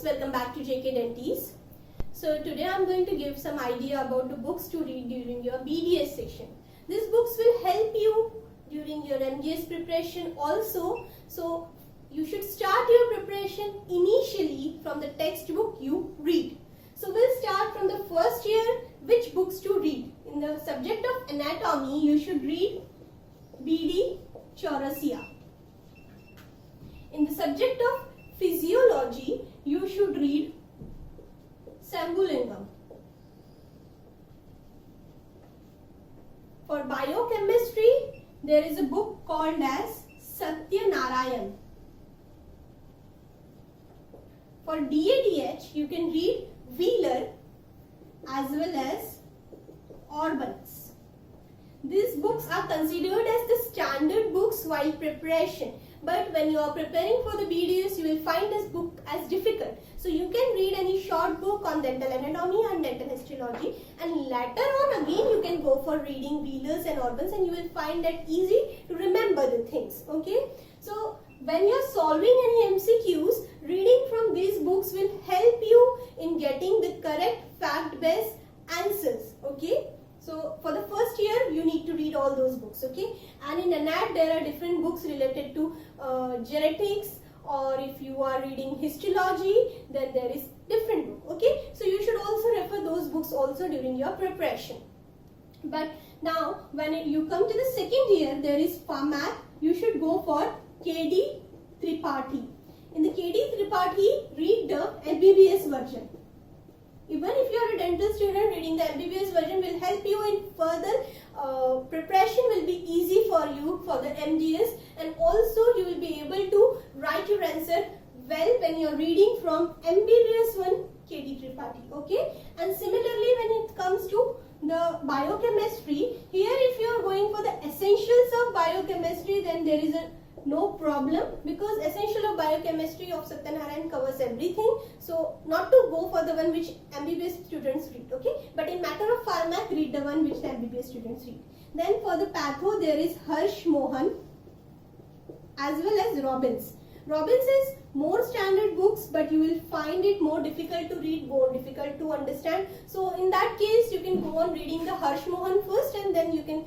welcome back to JK Dentis. So today I'm going to give some idea about the books to read during your BDS session. These books will help you during your MGS preparation also. So you should start your preparation initially from the textbook you read. So we'll start from the first year, which books to read. In the subject of anatomy, you should read BD Chaurasia. In the subject of physiology, you should read Sambulingam. For biochemistry, there is a book called as Satya Narayan. For DADH, you can read Wheeler as well as Orbans. These books are considered as the standard books while preparation. But when you are preparing for the BDS, you will find this book as difficult. So you can read any short book on dental anatomy and dental histology, and later on again you can go for reading Wheelers and Orbans, and you will find that easy to remember the things. Okay. So when you are solving any MCQs, reading from these books will help you in getting the correct fact-based answers. Okay. So for the first year, you need to read all those books, okay? And in ANAT, there are different books related to genetics, or if you are reading histology, then there is different book, okay? So you should also refer those books also during your preparation. But now, when you come to the second year, there is Pharmac. You should go for KD Tripathi. In the KD Tripathi, read the MBBS version. Even if you are a dental student, reading the MBBS version will help you in further preparation will be easy for you for the MGS, and also you will be able to write your answer well when you are reading from MBBS 1 KD Tripathi, okay? And similarly, when it comes to the biochemistry, here if you are going for the essentials of biochemistry, then there is no problem, because essential of biochemistry of Satya Narayan covers everything. So not to go for the one which MBBS students read, okay? But in matter of Pharmac, read the one which the MBBS students read. Then for the Patho, there is Harsh Mohan as well as Robbins. Robbins is more standard books, but you will find it more difficult to read, more difficult to understand. So in that case, you can go on reading the Harsh Mohan first, and then you can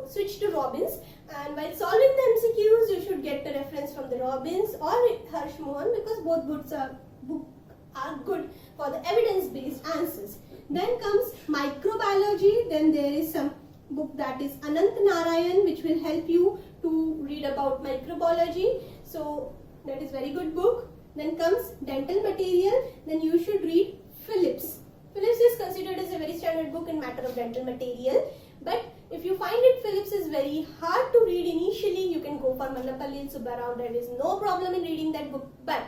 switch to Robbins. And while solving the MCQs, you should get the reference from the Robbins or Harsh Mohan, because both books are good for the evidence-based answers. Then comes microbiology. Then there is some book that is Anant Narayan, which will help you to read about microbiology. So that is very good book. Then comes dental material. Then you should read Phillips. Phillips is considered as a very standard book in matter of dental material. But if you find it Phillips is very hard to read initially, you can go for Mannapalli and Subbarao. There is no problem in reading that book. But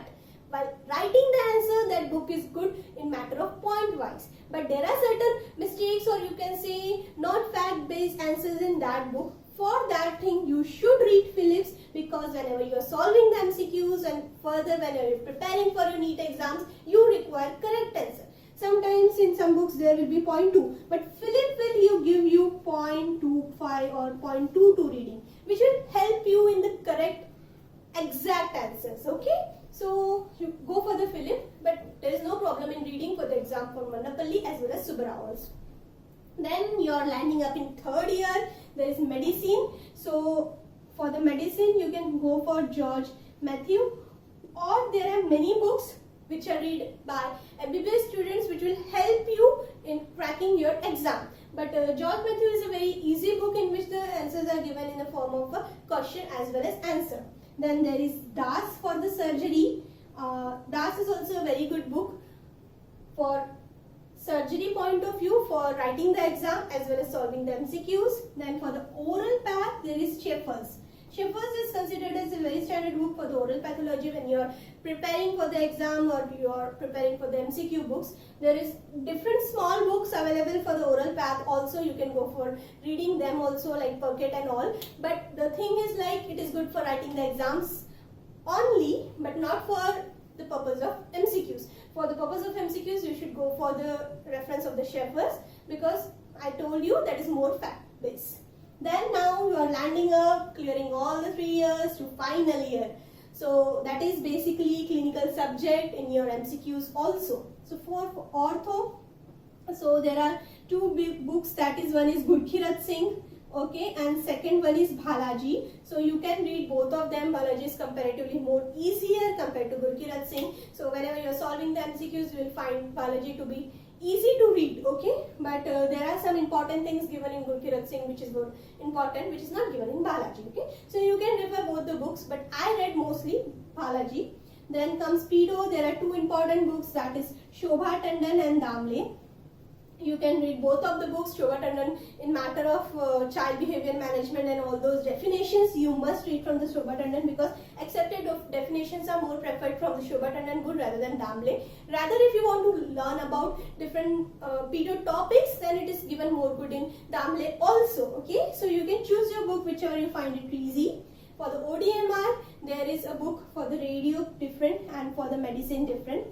while writing the answer, that book is good in matter of point wise. But there are certain mistakes, or you can say not fact-based answers in that book. For that thing, you should read Phillips, because whenever you are solving the MCQs and further when you are preparing for your NEET exams, you require correct answer. Sometimes in some books there will be 0.2, but Philip will give you 0.25 or 0.22 reading, which will help you in the correct exact answers, okay? So you go for the Philip, but there is no problem in reading for the exam for Mannapalli as well as Subbarao also. Then you are landing up in third year, there is medicine. So for the medicine, you can go for George Matthew, or there are many books which are read by MBBS students, which will help you in cracking your exam. But George Matthew is a very easy book in which the answers are given in the form of a question as well as answer. Then there is Das for the surgery. Das is also a very good book for surgery point of view, for writing the exam as well as solving the MCQs. Then for the oral path, there is Schaeffer's. Schaeffer's is considered as a very standard book for the oral pathology when you are preparing for the exam or you are preparing for the MCQ books. There is different small books available for the oral path also. You can go for reading them also, like Puckett and all. But the thing is, like, it is good for writing the exams only, but not for the purpose of MCQs. For the purpose of MCQs, you should go for the reference of the Schaeffer's, because I told you that is more fact-based. Then now you are landing up, clearing all the 3 years to final year. So that is basically clinical subject in your MCQs also. So for ortho, so there are two big books, that is one is Gurkhirat Singh, okay, and second one is Balaji. So you can read both of them. Balaji is comparatively more easier compared to Gurkhirat Singh. So whenever you are solving the MCQs, you will find Balaji to be easy to read, okay, but there are some important things given in Gurkhirat Singh which is more important, which is not given in Balaji, okay. So you can refer both the books, but I read mostly Balaji. Then comes Pedo. There are two important books, that is Shobha Tandon and Damle. You can read both of the books. Shobha Tandon in matter of child behavior management and all those definitions, you must read from the Shobha Tandon, because accepted definitions are more preferred from the Shobha Tandon book rather than Damle. Rather, if you want to learn about different period topics, then it is given more good in Damle also, okay. So you can choose your book whichever you find it easy. For the ODMR, there is a book for the radio different and for the medicine different.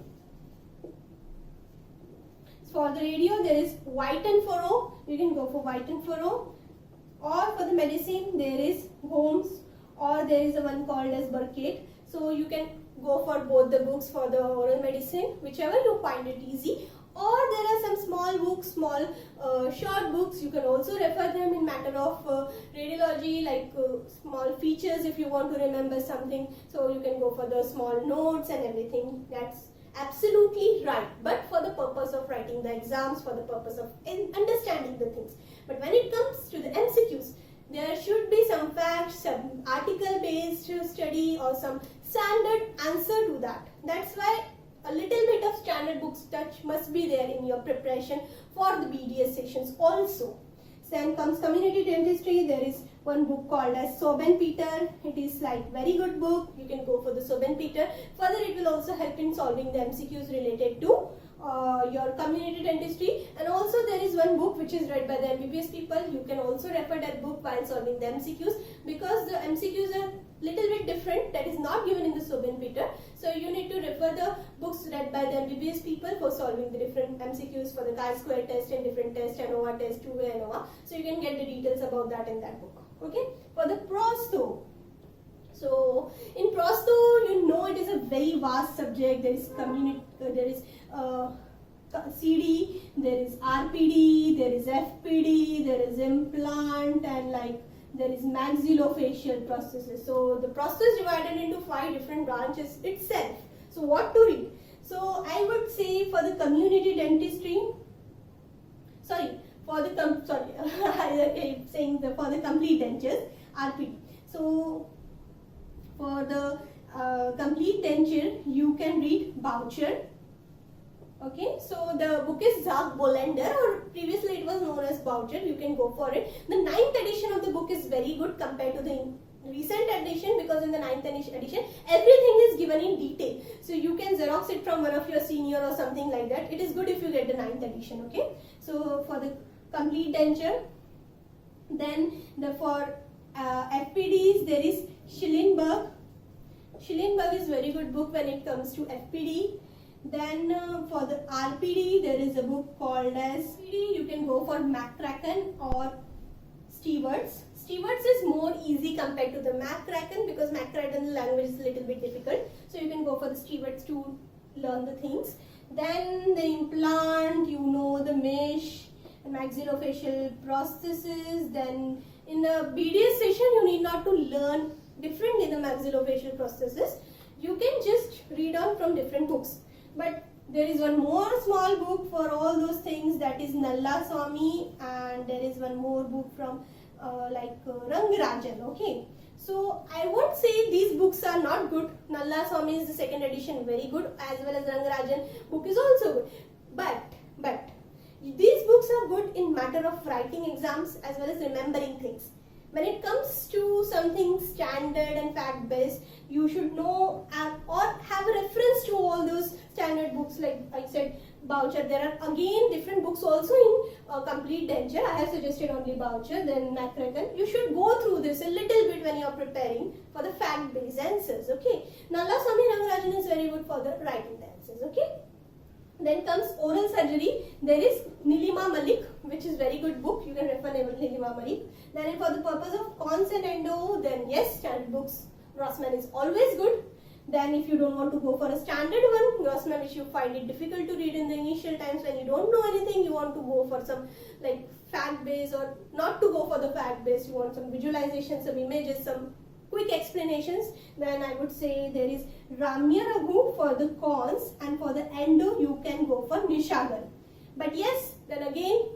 For the radio, there is White and Furrow. You can go for White and Furrow. Or for the medicine, there is Holmes, or there is a one called as Burkett. So you can go for both the books for the oral medicine, whichever you find it easy. Or there are some small books, short books. You can also refer them in matter of radiology, like small features if you want to remember something. So you can go for the small notes and everything. That's absolutely right, but for the purpose of writing the exams, for the purpose of understanding the things. But when it comes to the MCQs, there should be some facts, some article based study, or some standard answer to that. That's why a little bit of standard books touch must be there in your preparation for the BDS sessions also. Then comes community dentistry. There is one book called as Soben Peter. It is like very good book. You can go for the Soben Peter. Further, it will also help in solving the MCQs related to your community dentistry. And also there is one book which is read by the MBBS people. You can also refer that book while solving the MCQs, because the MCQs are little bit different, that is not given in the Soben Peter. So you need to refer the books read by the MBBS people for solving the different MCQs for the chi-square test and different tests, ANOVA test, two-way ANOVA. So you can get the details about that in that book. Okay. For the prosto, so in prosto, you know, it is a very vast subject. There is CD, there is RPD, there is FPD, there is implant, and like there is maxillofacial prosthesis. So the prosto is divided into 5 different branches itself. So what to read? So I would say for the community dentistry, for the complete dentures, RPD. So for the complete denture, you can read Boucher. Okay, so the book is Zach Bolender, or previously it was known as Boucher. You can go for it. The 9th edition of the book is very good compared to the recent edition, because in the 9th edition everything is given in detail. So you can Xerox it from one of your senior or something like that. It is good if you get the 9th edition. Okay, so for the complete denture, then for FPDs there is Schillenberg. Schillenberg is very good book when it comes to FPD. Then for the RPD, there is a book called as PD. You can go for McCracken or Stewart's. Stewart's is more easy compared to the McCracken, because McCracken language is a little bit difficult. So you can go for the Stewart's to learn the things. Then the implant, you know, the mesh, maxillofacial prosthesis. Then in the BDS session, you need not to learn differently the maxillofacial prosthesis. You can just read on from different books. But there is one more small book for all those things, that is Nalla Swami, and there is one more book from Rangarajan. Okay, so I won't say these books are not good. Nalla Swami is the 2nd edition, very good, as well as Rangarajan book is also good. But these books are good in matter of writing exams as well as remembering things. When it comes to something standard and fact based, you should know or have a reference to all those standard books, like I said, Boucher. There are again different books also in complete denture. I have suggested only Boucher, then McCracken. You should go through this a little bit when you are preparing for the fact based answers. Okay, Nalla Swami Rangarajan is very good for the writing the answers. Okay. Then comes oral surgery. There is Nilima Malik, which is very good book. You can refer Nilima Malik. Then for the purpose of cons and endo, then yes, standard books, Rossman is always good. Then if you don't want to go for a standard one, Grossman, if you find it difficult to read in the initial times when you don't know anything, you want to go for some like fact based, or not to go for the fact based, you want some visualization, some images, some quick explanations, then I would say there is Ramya Raghu for the cons, and for the endo you can go for Nishagar. But yes, then again,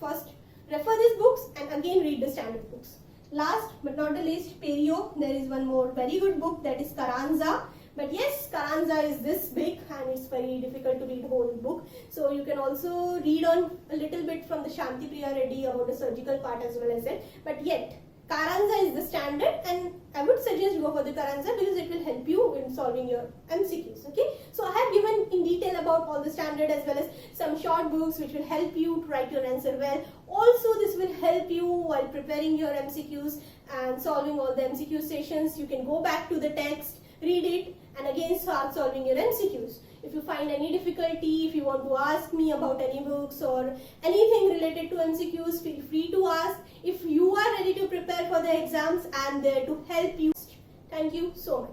first refer these books and again read the standard books. Last but not the least, Perio, there is one more very good book, that is Carranza. But yes, Carranza is this big and it's very difficult to read the whole book. So you can also read on a little bit from the Shanti Priya Reddy about the surgical part as well as it. But yet, Carranza is the standard, and I would suggest you go for the Carranza because it will help you in solving your MCQs. Okay, so I have given in detail about all the standard as well as some short books which will help you to write your answer well. Also, this will help you while preparing your MCQs and solving all the MCQ sessions. You can go back to the text, read it, and again start solving your MCQs. If you find any difficulty, if you want to ask me about any books or anything related to MCQs, feel free to ask. If you are ready to prepare for the exams, I am there to help you. Thank you so much.